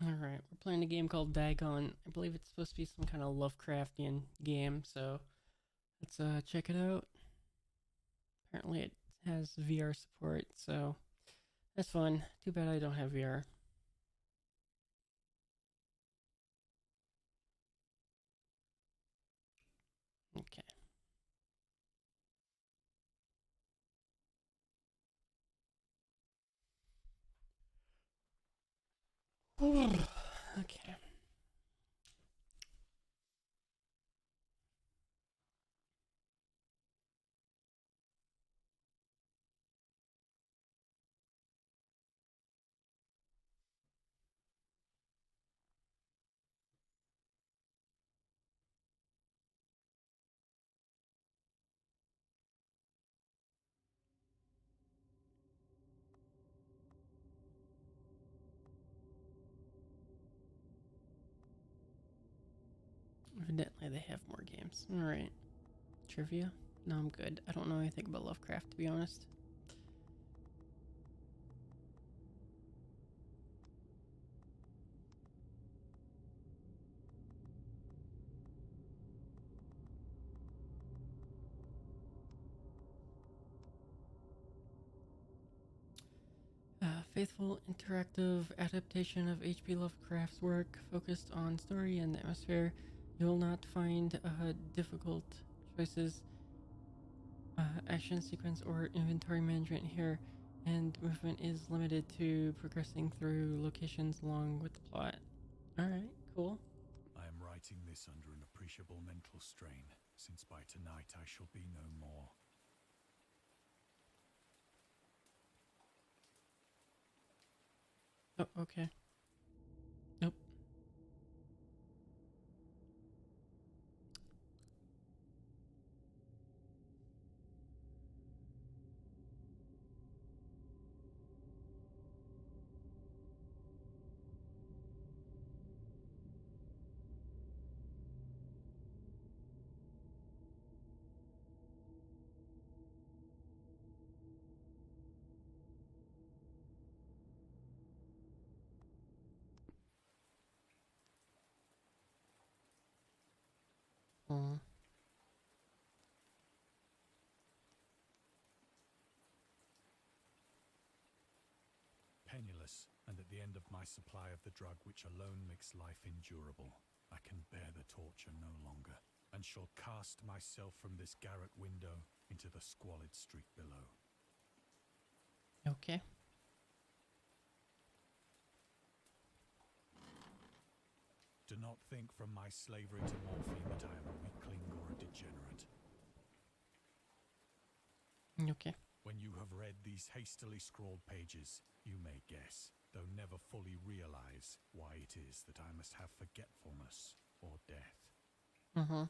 Alright, we're playing a game called Dagon. I believe it's supposed to be some kind of Lovecraftian game, so let's check it out. Apparently it has VR support, so that's fun. Too bad I don't have VR. Okay. Okay. Evidently they have more games. Alright. Trivia? No, I'm good. I don't know anything about Lovecraft, to be honest. Faithful interactive adaptation of H.P. Lovecraft's work focused on story and atmosphere. You will not find difficult choices, action sequence, or inventory management here, and movement is limited to progressing through locations along with the plot. Alright, cool. I am writing this under an appreciable mental strain, since by tonight I shall be no more. Oh, okay. Nope. Mm. Penniless, and at the end of my supply of the drug which alone makes life endurable, I can bear the torture no longer, and shall cast myself from this garret window into the squalid street below. Okay. Do not think from my slavery to morphine that I am a weakling or a degenerate. Okay. When you have read these hastily scrawled pages, you may guess, though never fully realize, why it is that I must have forgetfulness or death. Mm-hmm.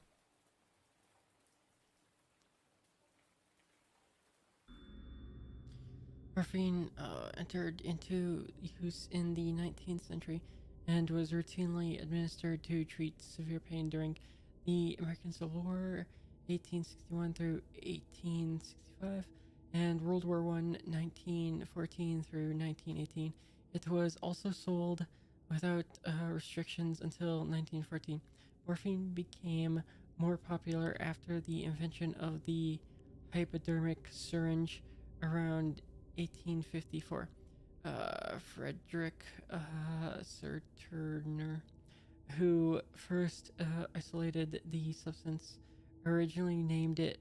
Morphine entered into use in the 19th century and was routinely administered to treat severe pain during the American Civil War, 1861 through 1865, and World War I, 1914 through 1918. It was also sold without restrictions until 1914. Morphine became more popular after the invention of the hypodermic syringe around 1854. Frederick Serturner, who first isolated the substance, originally named it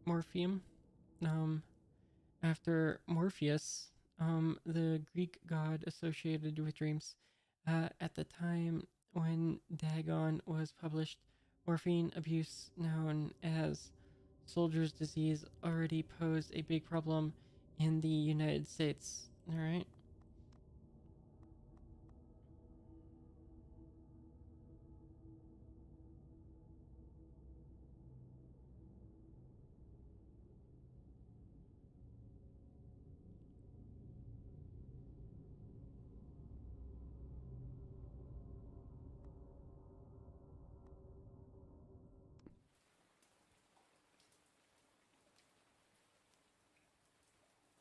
morphium, um, after Morpheus, the Greek god associated with dreams. At the time when Dagon was published, morphine abuse, known as soldier's disease, already posed a big problem in the United States. All right.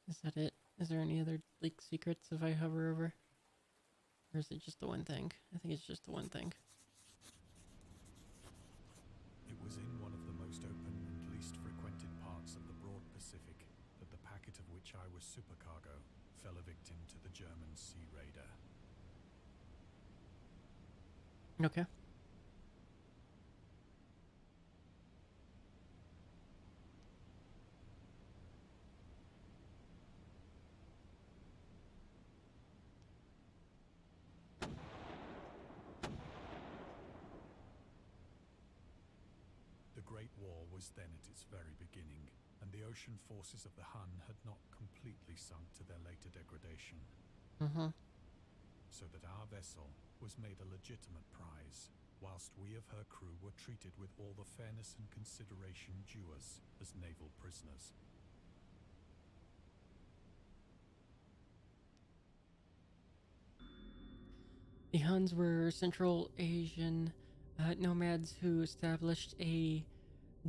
Is that it? Is there any other like secrets if I hover over? Or is it just the one thing? I think it's just the one thing. It was in one of the most open and least frequented parts of the broad Pacific that the packet of which I was supercargo fell a victim to the German sea raider. Okay. The Great War was then at its very beginning, and the ocean forces of the Hun had not completely sunk to their later degradation. Mm-hmm. So that our vessel was made a legitimate prize, whilst we of her crew were treated with all the fairness and consideration due us as naval prisoners. The Huns were Central Asian nomads who established a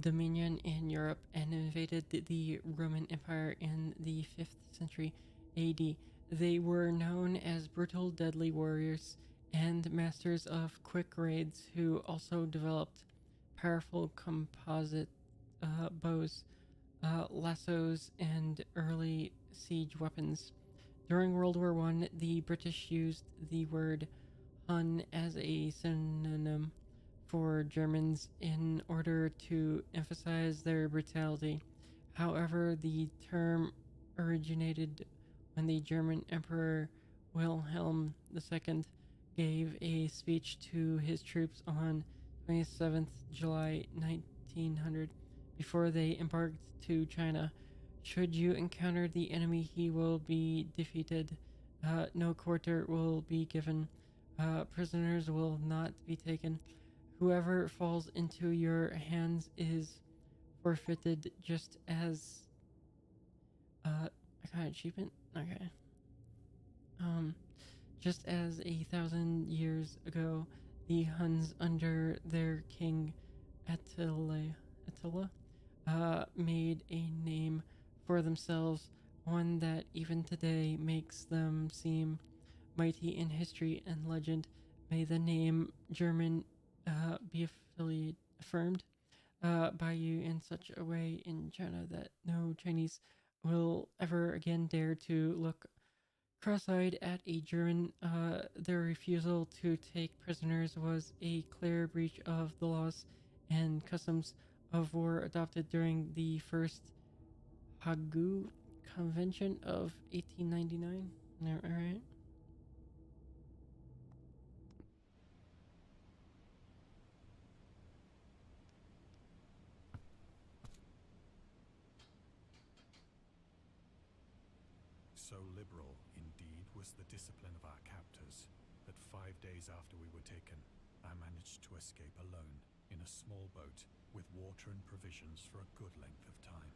dominion in Europe and invaded the Roman Empire in the 5th century AD. They were known as brutal, deadly warriors and masters of quick raids who also developed powerful composite bows, lassos, and early siege weapons. During World War I, the British used the word Hun as a synonym for Germans in order to emphasize their brutality. However, the term originated when the German Emperor Wilhelm II gave a speech to his troops on 27th July 1900 before they embarked to China. Should you encounter the enemy, he will be defeated. No quarter will be given. Prisoners will not be taken. Whoever falls into your hands is forfeited, just as I got achievement. Okay. Um, just as 1,000 years ago, the Huns under their king Attila made a name for themselves, one that even today makes them seem mighty in history and legend. May the name German be affirmed by you in such a way in China that no Chinese will ever again dare to look cross-eyed at a German. Their refusal to take prisoners was a clear breach of the laws and customs of war adopted during the First Hague Convention of 1899. All right. So liberal, indeed, was the discipline of our captors, that 5 days after we were taken, I managed to escape alone in a small boat with water and provisions for a good length of time.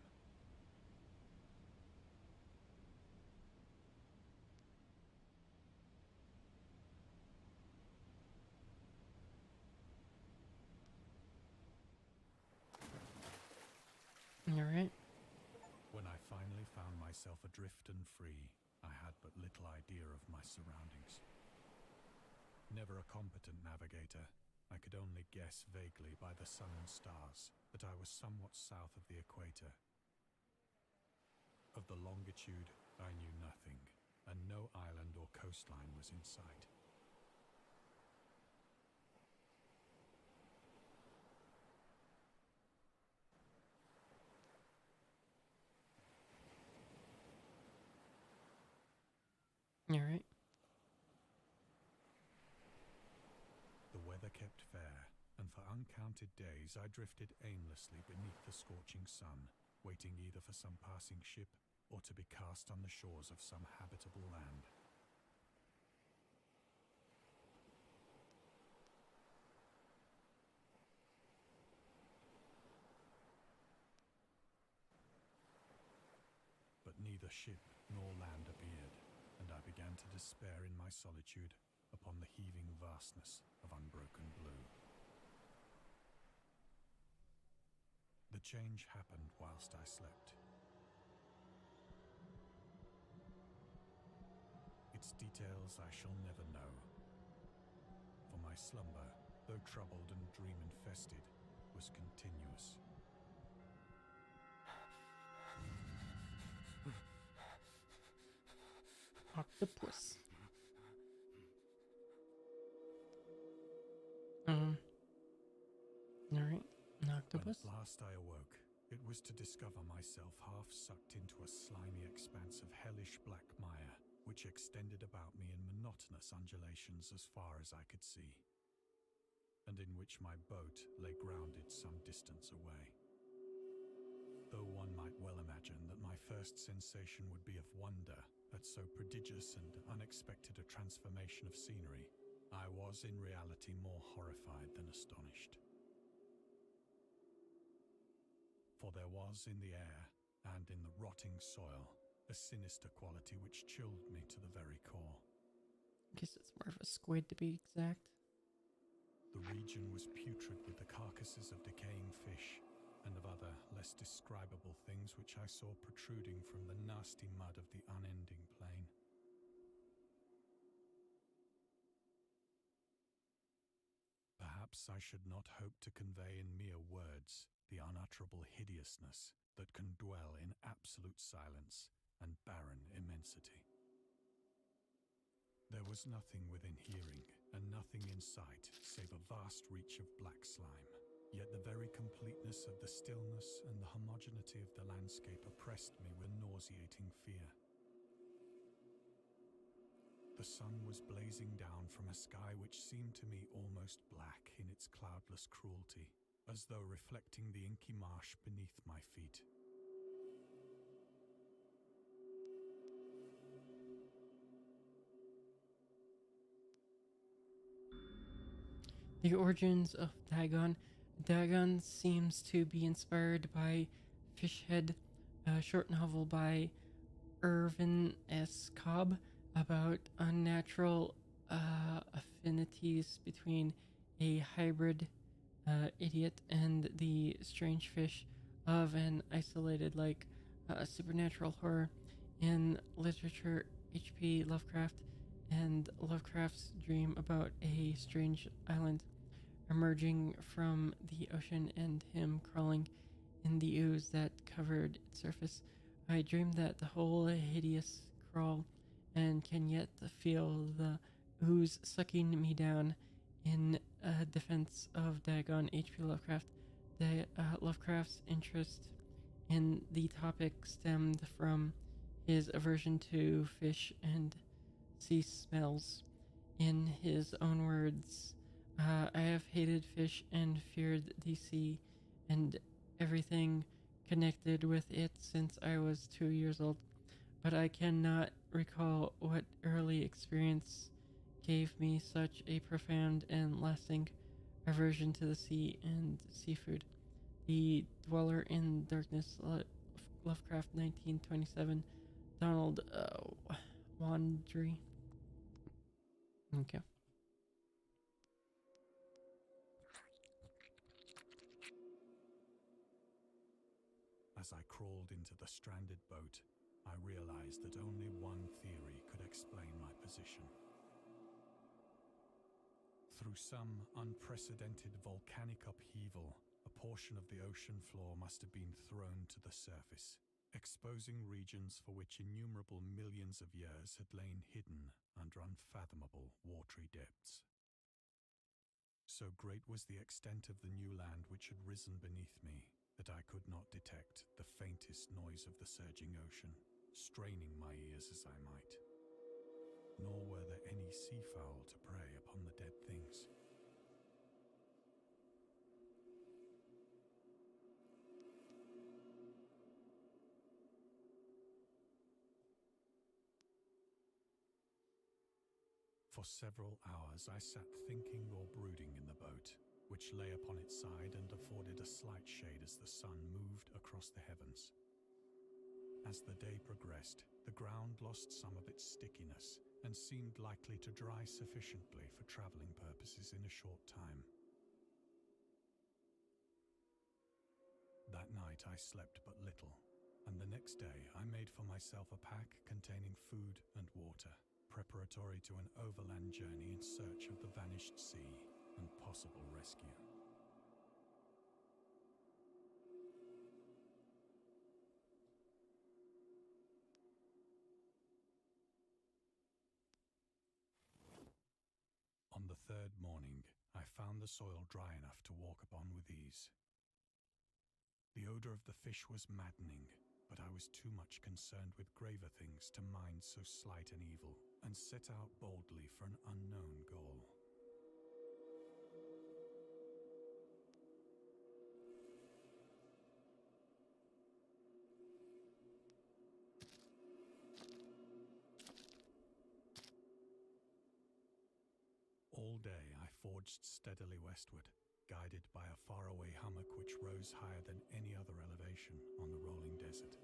All right. When I finally found myself adrift and free, I had but little idea of my surroundings. Never a competent navigator, I could only guess vaguely by the sun and stars that I was somewhat south of the equator. Of the longitude, I knew nothing, and no island or coastline was in sight. All right. The weather kept fair, and for uncounted days I drifted aimlessly beneath the scorching sun, waiting either for some passing ship or to be cast on the shores of some habitable land. But neither ship nor land appeared, and I began to despair in my solitude upon the heaving vastness of unbroken blue. The change happened whilst I slept. Its details I shall never know, my slumber, though troubled and dream-infested, was continuous. Octopus. Alright. An When octopus. at last I awoke, it was to discover myself half sucked into a slimy expanse of hellish black mire, which extended about me in monotonous undulations as far as I could see, and in which my boat lay grounded some distance away. Though one might well imagine that my first sensation would be of wonder at so prodigious and unexpected a transformation of scenery, I was in reality more horrified than astonished. For there was in the air, and in the rotting soil, a sinister quality which chilled me to the very core. I guess it's more of a squid to be exact. The region was putrid with the carcasses of decaying fish, and of other, less describable things which I saw protruding from the nasty mud of the unending plain. Perhaps I should not hope to convey in mere words the unutterable hideousness that can dwell in absolute silence and barren immensity. There was nothing within hearing, and nothing in sight, save a vast reach of black slime. Yet the very completeness of the stillness and the homogeneity of the landscape oppressed me with nauseating fear. The sun was blazing down from a sky which seemed to me almost black in its cloudless cruelty, as though reflecting the inky marsh beneath my feet. The origins of Dagon. Dagon seems to be inspired by Fishhead, a short novel by Irvin S. Cobb about unnatural affinities between a hybrid idiot and the strange fish of an isolated, supernatural horror. In literature, H.P. Lovecraft and Lovecraft's dream about a strange island emerging from the ocean and him crawling in the ooze that covered its surface. I dreamed that the whole hideous crawl and can yet feel the ooze sucking me down. In defense of Dagon, H.P. Lovecraft, Lovecraft's interest in the topic stemmed from his aversion to fish and sea smells. In his own words, I have hated fish and feared the sea and everything connected with it since I was 2 years old, but I cannot recall what early experience gave me such a profound and lasting aversion to the sea and seafood. The Dweller in Darkness, Lovecraft, 1927, Donald Wandry. Okay. As I crawled into the stranded boat, I realized that only one theory could explain my position. Through some unprecedented volcanic upheaval, a portion of the ocean floor must have been thrown to the surface, exposing regions for which innumerable millions of years had lain hidden under unfathomable watery depths. So great was the extent of the new land which had risen beneath me that I could not detect the faintest noise of the surging ocean, straining my ears as I might. Nor were there any seafowl to prey upon the dead things. For several hours I sat thinking or brooding in the boat, which lay upon its side and afforded a slight shade as the sun moved across the heavens. As the day progressed, the ground lost some of its stickiness and seemed likely to dry sufficiently for traveling purposes in a short time. That night I slept but little, and the next day I made for myself a pack containing food and water, preparatory to an overland journey in search of the vanished sea and possible rescue. On the third morning, I found the soil dry enough to walk upon with ease. The odor of the fish was maddening, but I was too much concerned with graver things to mind so slight an evil, and set out boldly for an unknown goal. All day I forged steadily westward, guided by a faraway hummock which rose higher than any other elevation on the rolling desert.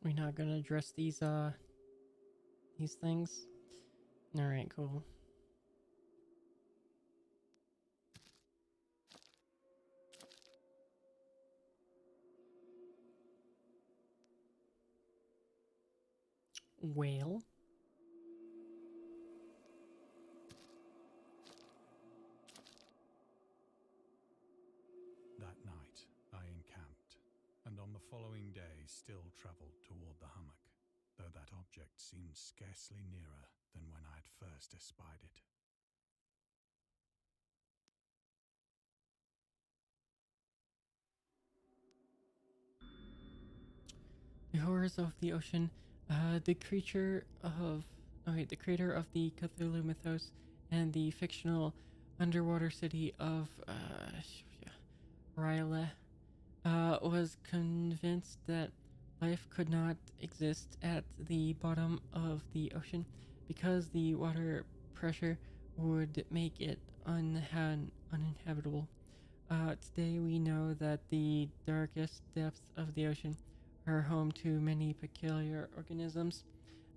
We're not gonna address these things. All right, cool. Whale. That night I encamped, and on the following day still travelled toward the hummock, though that object seemed scarcely nearer than when I had first espied it. The horrors of the ocean. The creature of the creator of the Cthulhu mythos and the fictional underwater city of R'lyeh was convinced that life could not exist at the bottom of the ocean because the water pressure would make it uninhabitable. Today we know that the darkest depths of the ocean are home to many peculiar organisms.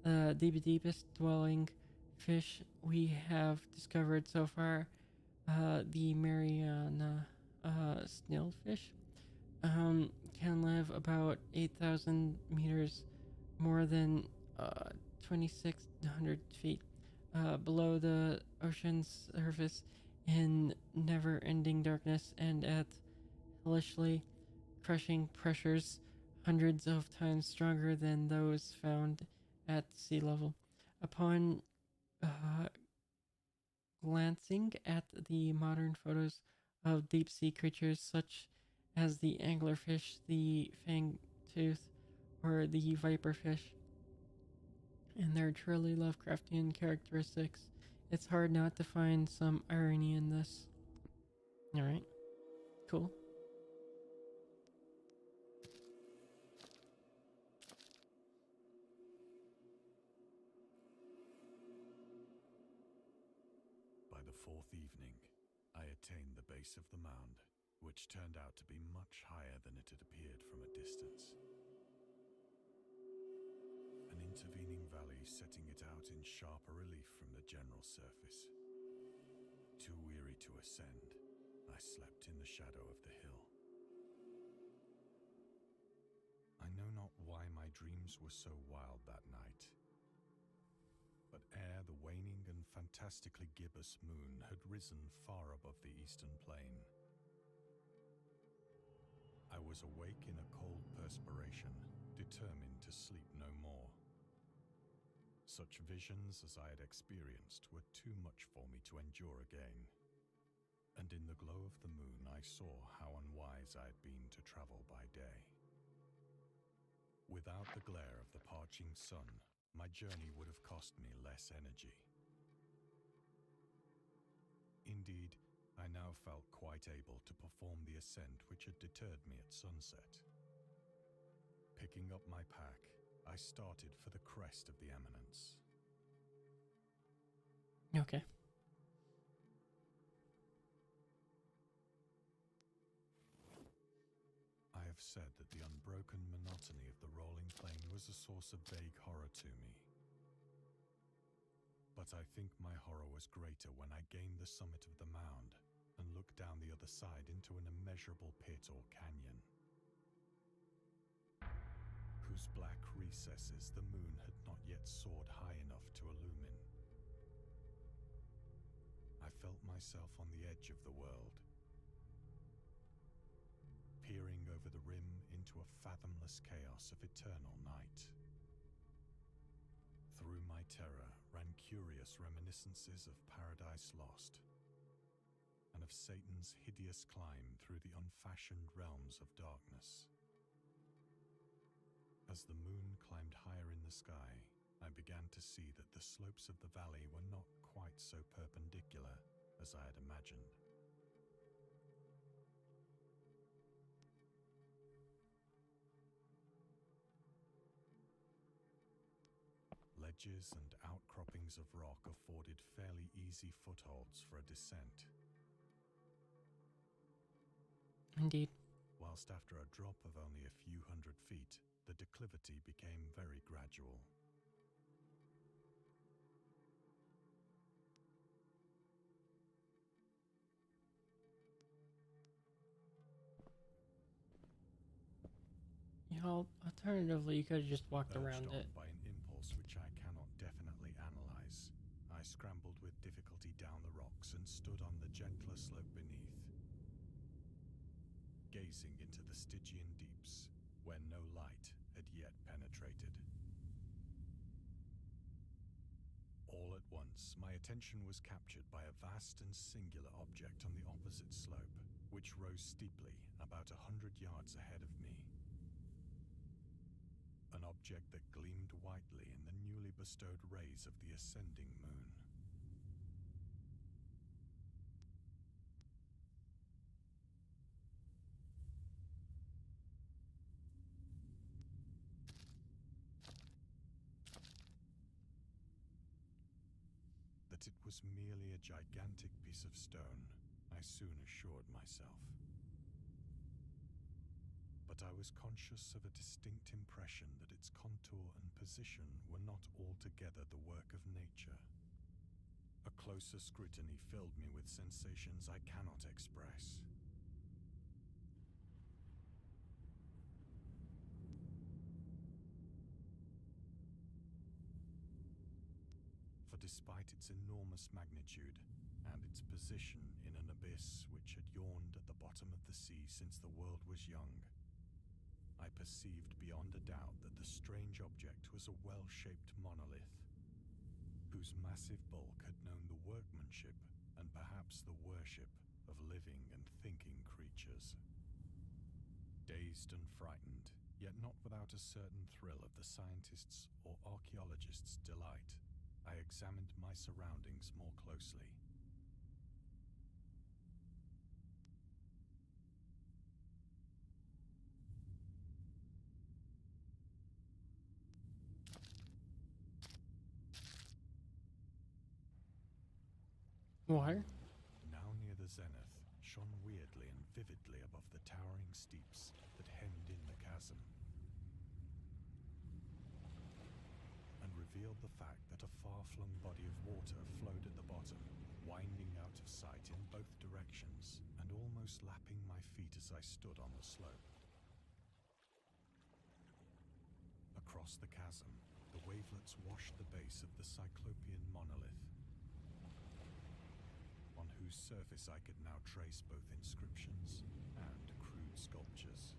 The deepest dwelling fish we have discovered so far, the Mariana snailfish, can live about 8,000 meters, more than 2,600 feet below the ocean's surface in never-ending darkness and at hellishly crushing pressures hundreds of times stronger than those found at sea level. Upon glancing at the modern photos of deep sea creatures such as the anglerfish, the fangtooth, or the viperfish, and their truly Lovecraftian characteristics, it's hard not to find some irony in this. Alright, cool. By the fourth evening, I attained the base of the mound, which turned out to be much higher than it had appeared from a distance. An intervening valley setting it out in sharper relief from the general surface. Too weary to ascend, I slept in the shadow of the hill. I know not why my dreams were so wild that night, but ere the waning and fantastically gibbous moon had risen far above the eastern plain, I was awake in a cold perspiration, determined to sleep no more. Such visions as I had experienced were too much for me to endure again, and in the glow of the moon I saw how unwise I had been to travel by day. Without the glare of the parching sun, my journey would have cost me less energy. Indeed, I now felt quite able to perform the ascent which had deterred me at sunset. Picking up my pack, I started for the crest of the eminence. Okay. I have said that the unbroken monotony of the rolling plain was a source of vague horror to me. But I think my horror was greater when I gained the summit of the mound and looked down the other side into an immeasurable pit or canyon. whose black recesses the moon had not yet soared high enough to illumine. I felt myself on the edge of the world, peering over the rim into a fathomless chaos of eternal night. Through my terror ran curious reminiscences of Paradise Lost, and of Satan's hideous climb through the unfashioned realms of darkness. As the moon climbed higher in the sky, I began to see that the slopes of the valley were not quite so perpendicular as I had imagined. Ledges and outcroppings of rock afforded fairly easy footholds for a descent, Indeed. whilst after a drop of only a few hundred feet, the declivity became very gradual. Alternatively, you could have just walked Urged around on it. by an impulse which I cannot definitely analyze, I scrambled with difficulty down the rocks and stood on the gentler slope beneath, gazing into the Stygian deeps, where no light had yet penetrated. All at once, my attention was captured by a vast and singular object on the opposite slope, which rose steeply about 100 yards ahead of me. An object that gleamed whitely in the newly bestowed rays of the ascending moon. That it was merely a gigantic piece of stone, I soon assured myself. But I was conscious of a distinct impression that its contour and position were not altogether the work of nature. A closer scrutiny filled me with sensations I cannot express. For despite its enormous magnitude and its position in an abyss which had yawned at the bottom of the sea since the world was young, I perceived beyond a doubt that the strange object was a well-shaped monolith, whose massive bulk had known the workmanship and perhaps the worship of living and thinking creatures. Dazed and frightened, yet not without a certain thrill of the scientist's or archaeologist's delight, I examined my surroundings more closely. Water? Now near the zenith, shone weirdly and vividly above the towering steeps that hemmed in the chasm, and revealed the fact that a far-flung body of water flowed at the bottom, winding out of sight in both directions and almost lapping my feet as I stood on the slope. Across the chasm, the wavelets washed the base of the Cyclopean monolith, on whose surface I could now trace both inscriptions and crude sculptures.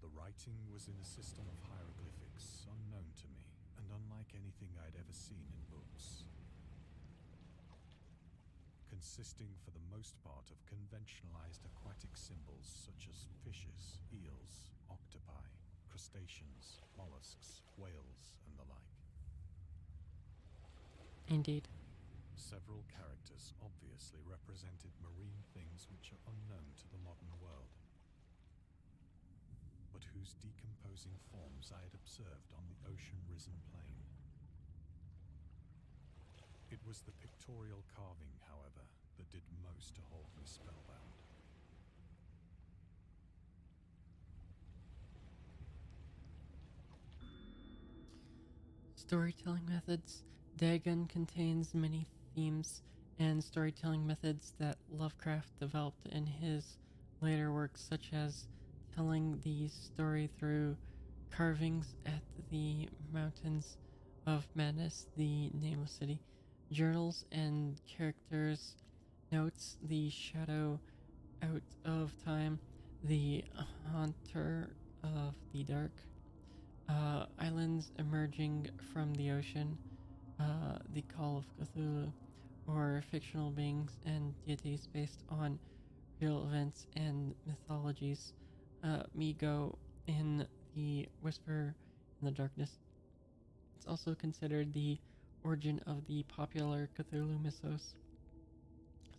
The writing was in a system of hieroglyphics unknown to me and unlike anything I'd ever seen in books, consisting for the most part of conventionalized aquatic symbols such as fishes, eels, octopi, crustaceans, mollusks, whales, and the like. Indeed. Several characters obviously represented marine things which are unknown to the modern world, but whose decomposing forms I had observed on the ocean-risen plain. It was the pictorial carving, however, that did most to hold me spellbound. Storytelling methods Dagon contains many themes and storytelling methods that Lovecraft developed in his later works, such as telling the story through carvings at the Mountains of Madness, the Nameless City, journals and characters' notes, the Shadow Out of Time, the Haunter of the Dark, islands emerging from the ocean, the Call of Cthulhu, or fictional beings and deities based on real events and mythologies. Migo in the Whisper in the Darkness. It's also considered the origin of the popular Cthulhu mythos.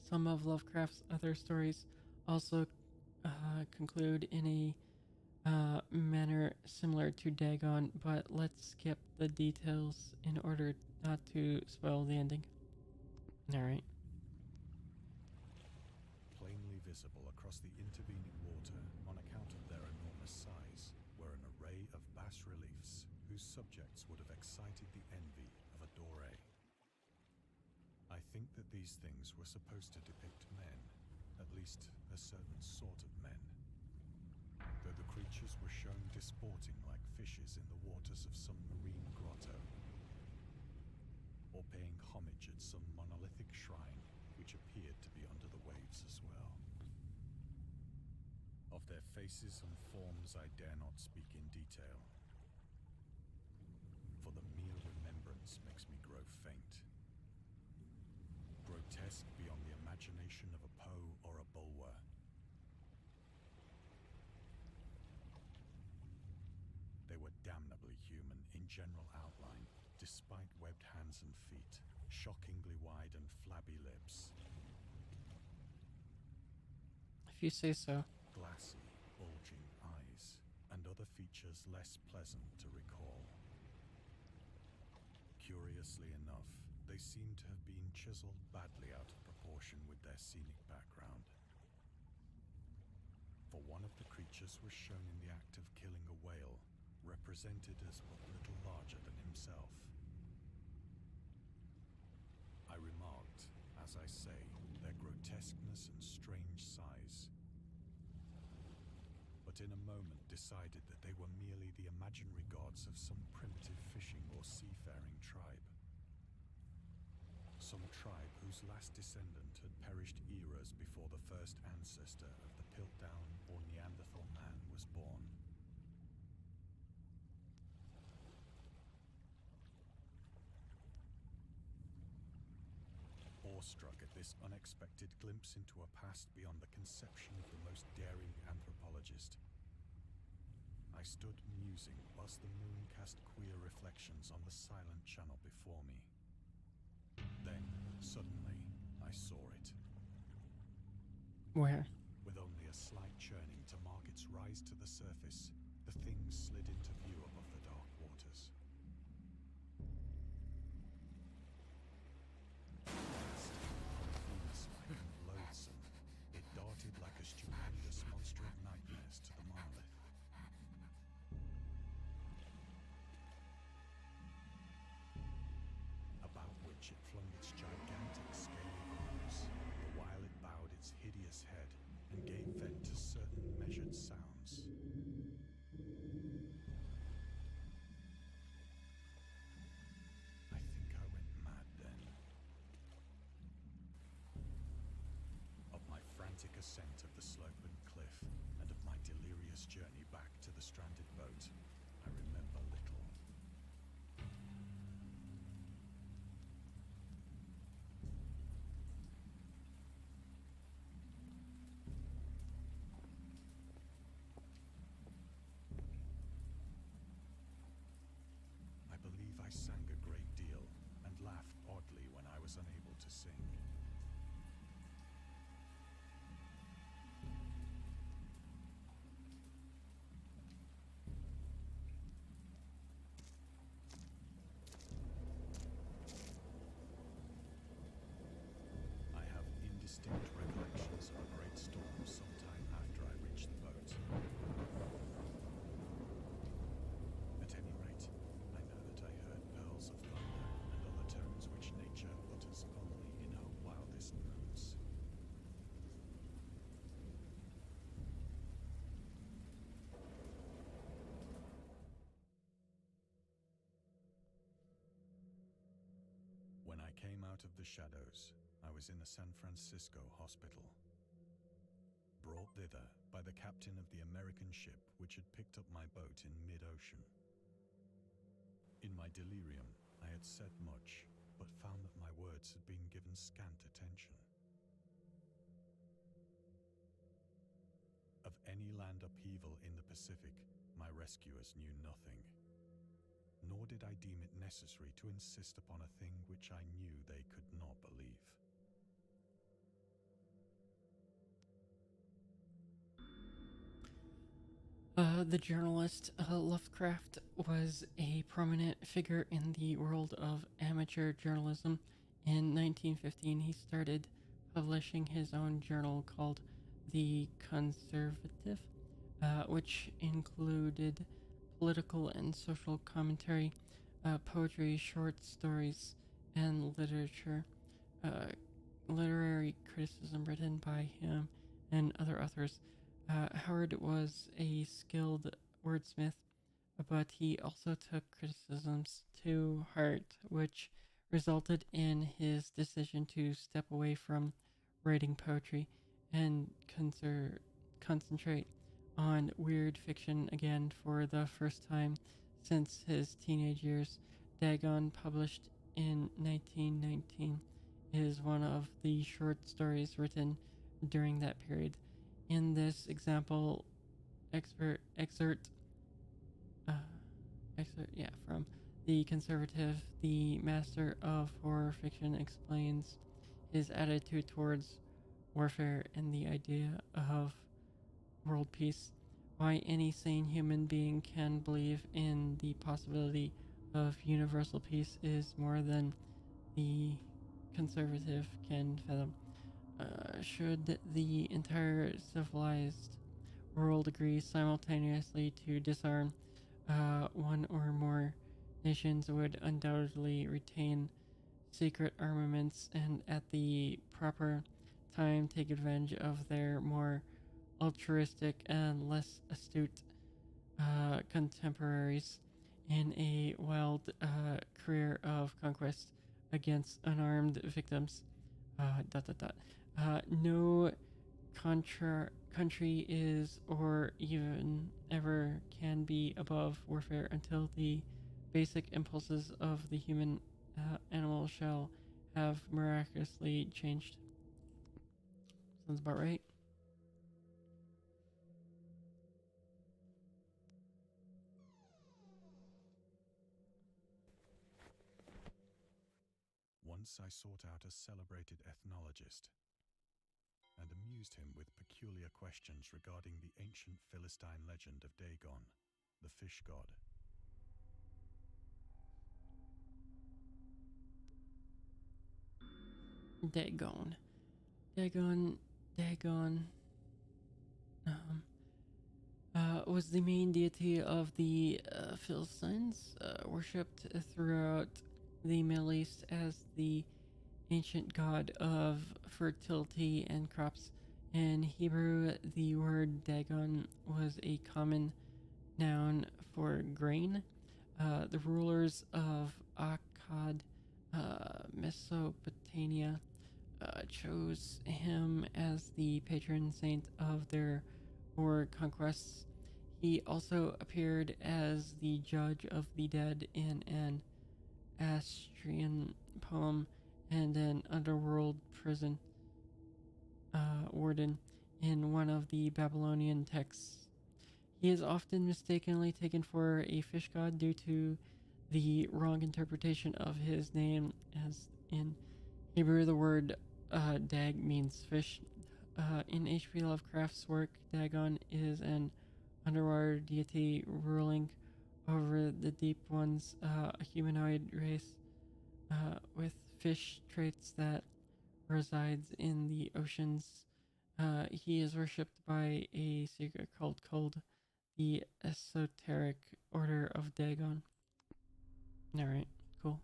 Some of Lovecraft's other stories also conclude in a manner similar to Dagon, but let's skip the details in order not to spoil the ending. Alright. Plainly visible across the intervening water, on account of their enormous size, were an array of bas-reliefs whose subjects would have excited the envy of a Doré. I think that these things were supposed to depict men, at least a certain sort of men. Though the creatures were shown disporting like fishes in the waters of some marine grotto, or paying homage at some monolithic shrine which appeared to be under the waves as well. Of their faces and forms I dare not speak in detail, for the mere remembrance makes me grow faint. Grotesque beyond the imagination of a Poe or a Bulwer. They were damnably human in general outline, despite webbed hands and feet, shockingly wide and flabby lips. If you say so. Glassy, bulging eyes, and other features less pleasant to recall. Curiously enough, they seem to have been chiseled badly out of proportion with their scenic background. For one of the creatures was shown in the act of killing a whale, represented as but little larger than himself. I remarked, as I say, their grotesqueness and strange size, but in a moment decided that they were merely the imaginary gods of some primitive fishing or seafaring tribe. Some tribe whose last descendant had perished eras before the first ancestor of the Piltdown or Neanderthal man was born. Awestruck at this unexpected glimpse into a past beyond the conception of the most daring anthropologist, I stood musing whilst the moon cast queer reflections on the silent channel before me. Then, suddenly, I saw it. Where? With only a slight churning to mark its rise to the surface, the thing slid into view above the dark waters. Vast, polyphemus-like and loathsome, it darted like a stupendous monster of nightmares to the monolith. About which it flung its gigantic scaly arms, the while it bowed its hideous head and gave vent to certain measured sounds. I think I went mad then. Of my frantic ascent of the sloping cliff and of my delirious journey back to the stranded boat, I remember little. I believe I sang a great deal and laughed oddly when I was unable to sing. out of the shadows, I was in a San Francisco hospital, brought thither by the captain of the American ship which had picked up my boat in mid-ocean. In my delirium, I had said much, but found that my words had been given scant attention. Of any land upheaval in the Pacific, my rescuers knew nothing. Nor did I deem it necessary to insist upon a thing which I knew they could not believe. The journalist Lovecraft was a prominent figure in the world of amateur journalism. In 1915, he started publishing his own journal called The Conservative, which included political and social commentary, poetry, short stories, and literature. Uh, Literary criticism written by him and other authors. Howard was a skilled wordsmith, but he also took criticisms to heart, which resulted in his decision to step away from writing poetry and concentrate on weird fiction again for the first time since his teenage years. Dagon, published in 1919, is one of the short stories written during that period. In this example, excerpt, uh, from The Conservative, the master of horror fiction explains his attitude towards warfare and the idea of world peace. Why any sane human being can believe in the possibility of universal peace is more than the conservative can fathom. Should the entire civilized world agree simultaneously to disarm, one or more nations would undoubtedly retain secret armaments and at the proper time take advantage of their more altruistic and less astute contemporaries in a wild career of conquest against unarmed victims. No country is or even ever can be above warfare until the basic impulses of the human animal shall have miraculously changed. Sounds about right. Once I sought out a celebrated ethnologist and amused him with peculiar questions regarding the ancient Philistine legend of Dagon, the fish god. Dagon. Dagon. Dagon. Um, was the main deity of the Philistines, worshipped throughout the Middle East as the ancient god of fertility and crops. In Hebrew, the word Dagon was a common noun for grain. The rulers of Akkad, Mesopotamia, chose him as the patron saint of their war conquests. He also appeared as the judge of the dead in an Astrian poem and an underworld prison warden in one of the Babylonian texts. He is often mistakenly taken for a fish god due to the wrong interpretation of his name, as in Hebrew the word dag means fish. In H.P. Lovecraft's work, Dagon is an underwater deity ruling over the deep ones, a humanoid race with fish traits that resides in the oceans. He is worshipped by a secret cult called the Esoteric Order of Dagon. Alright, cool.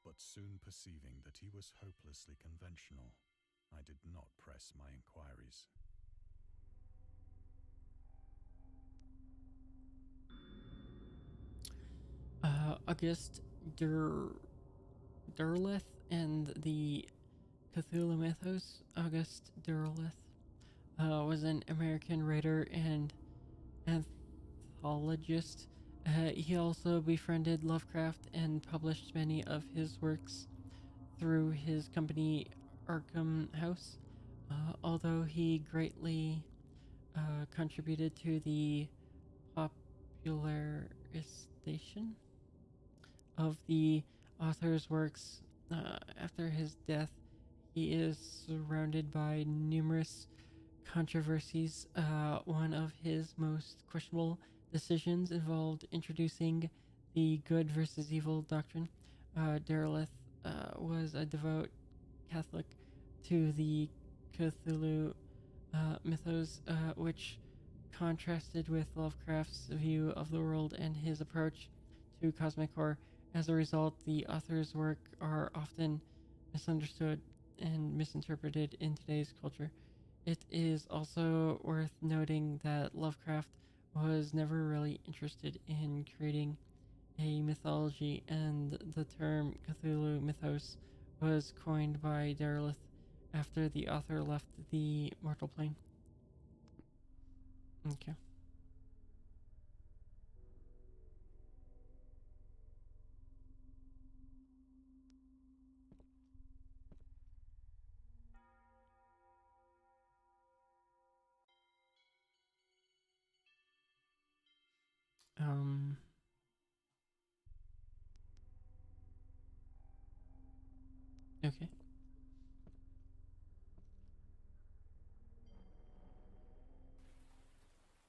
But soon perceiving that he was hopelessly conventional, I did not press my inquiries. August Derleth and the Cthulhu mythos. August Derleth was an American writer and anthologist. He also befriended Lovecraft and published many of his works through his company Arkham House. Although he greatly contributed to the popularization of the author's works after his death, he is surrounded by numerous controversies. One of his most questionable decisions involved introducing the good versus evil doctrine. Derleth was a devout Catholic to the Cthulhu mythos, which contrasted with Lovecraft's view of the world and his approach to cosmic horror. As a result, the author's work are often misunderstood and misinterpreted in today's culture. It is also worth noting that Lovecraft was never really interested in creating a mythology, and the term Cthulhu mythos was coined by Derleth after the author left the mortal plane. Okay. Um. Okay.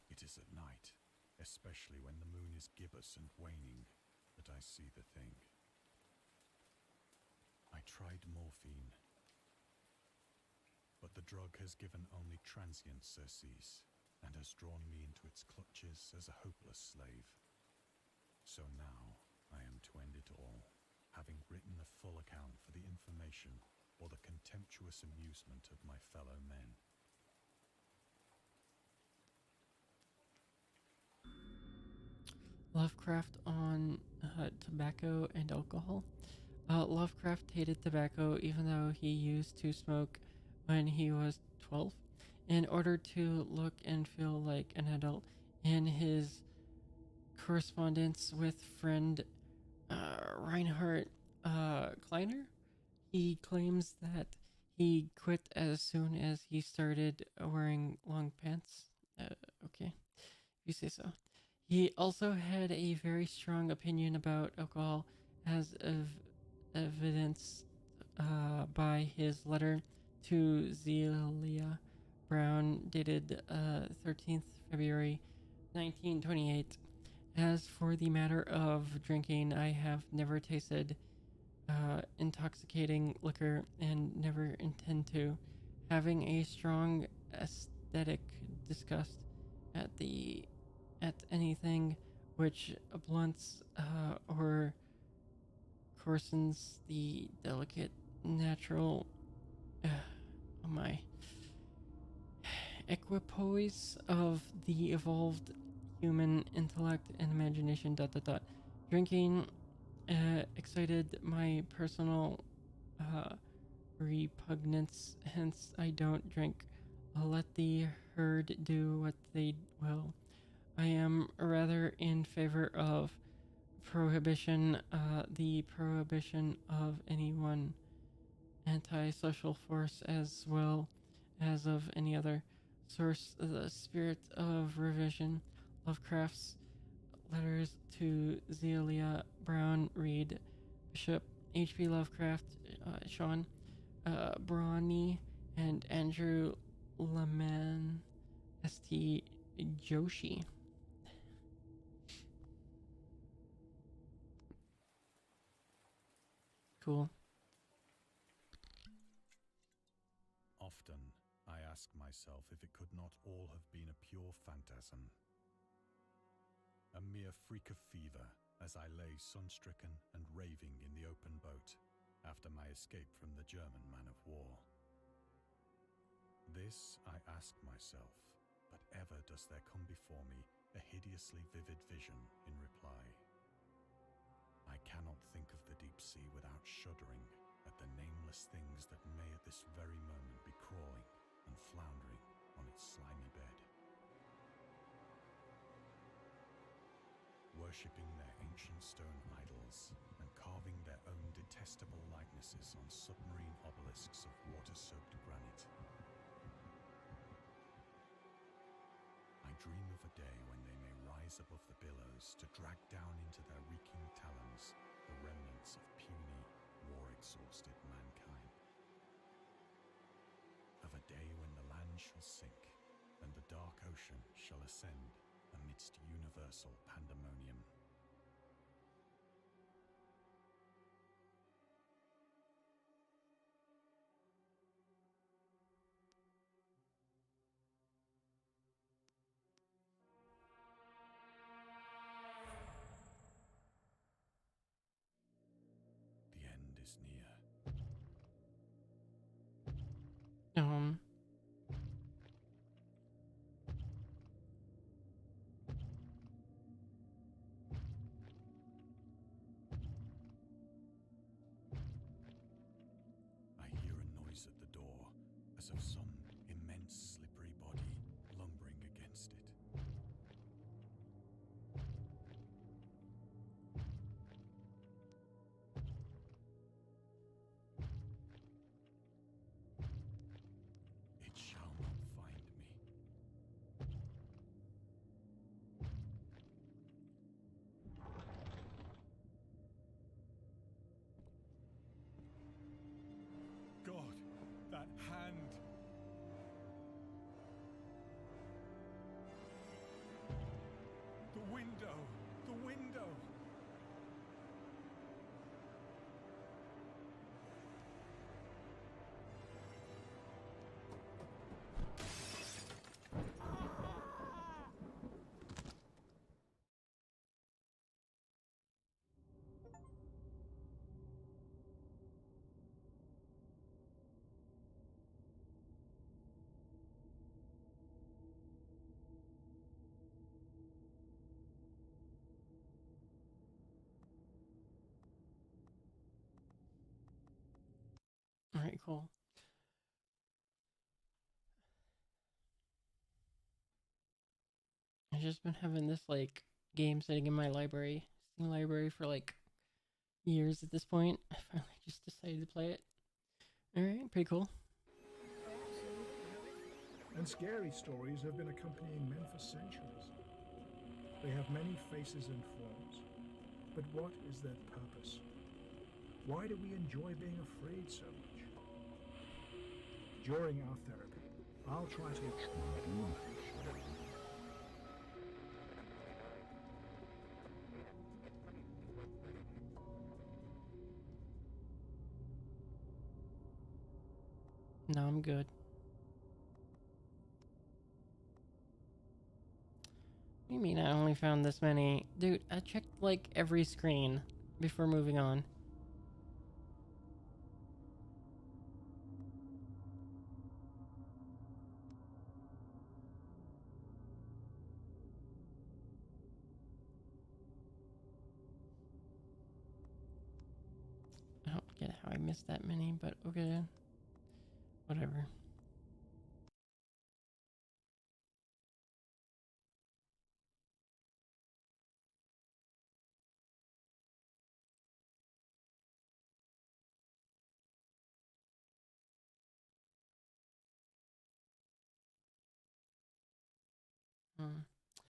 It is at night, especially when the moon is gibbous and waning, that I see the thing. I tried morphine, but the drug has given only transient surcease and has drawn me into its clutches as a hopeless slave. So now I am to end it all, having written a full account for the information or the contemptuous amusement of my fellow men. Lovecraft on tobacco and alcohol. Lovecraft hated tobacco even though he used to smoke when he was 12 in order to look and feel like an adult. In his correspondence with friend Reinhard Kleiner, he claims that he quit as soon as he started wearing long pants. Okay, if you say so. He also had a very strong opinion about alcohol, as evidenced by his letter to Zelia Brown, dated 13th February 1928. As for the matter of drinking, I have never tasted intoxicating liquor and never intend to. Having a strong aesthetic disgust at anything which blunts or coarsens the delicate natural oh my equipoise of the evolved human intellect and imagination. Drinking excited my personal repugnance, hence I don't drink. I'll let the herd do what they will. I am rather in favor of prohibition, the prohibition of any one antisocial force as well as of any other source. The spirit of revision. Lovecraft's letters to Zelia Brown Reed, Bishop H.P. Lovecraft, Sean Brawny, and Andrew Leman, St. Joshi. Cool. Often, I ask myself if it could not all have been a pure phantasm. A mere freak of fever as I lay sun-stricken and raving in the open boat after my escape from the German man of war. This I ask myself, but ever does there come before me a hideously vivid vision in reply. I cannot think of the deep sea without shuddering at the nameless things that may at this very moment be crawling and floundering on its slimy bed, worshipping their ancient stone idols and carving their own detestable likenesses on submarine obelisks of water-soaked granite. I dream of a day when they may rise above the billows to drag down into their reeking talons the remnants of puny, war-exhausted mankind. Of a day when the land shall sink and the dark ocean shall ascend amidst universal pandemonium. The end is near. Um, I hear a noise at the door, as of some immense slippery body lumbering against it. It shall not find me. God, that hand! The window! The window! all right, cool. I've just been having this like game sitting in my library, Steam library for like years at this point. I finally just decided to play it. All right, pretty cool. And scary stories have been accompanying men for centuries. They have many faces and forms, but what is their purpose? Why do we enjoy being afraid so much? During our therapy, I'll try to No, I'm good. What do you mean I only found this many? Dude, I checked like every screen before moving on. I don't get how I missed that many, but okay. Whatever.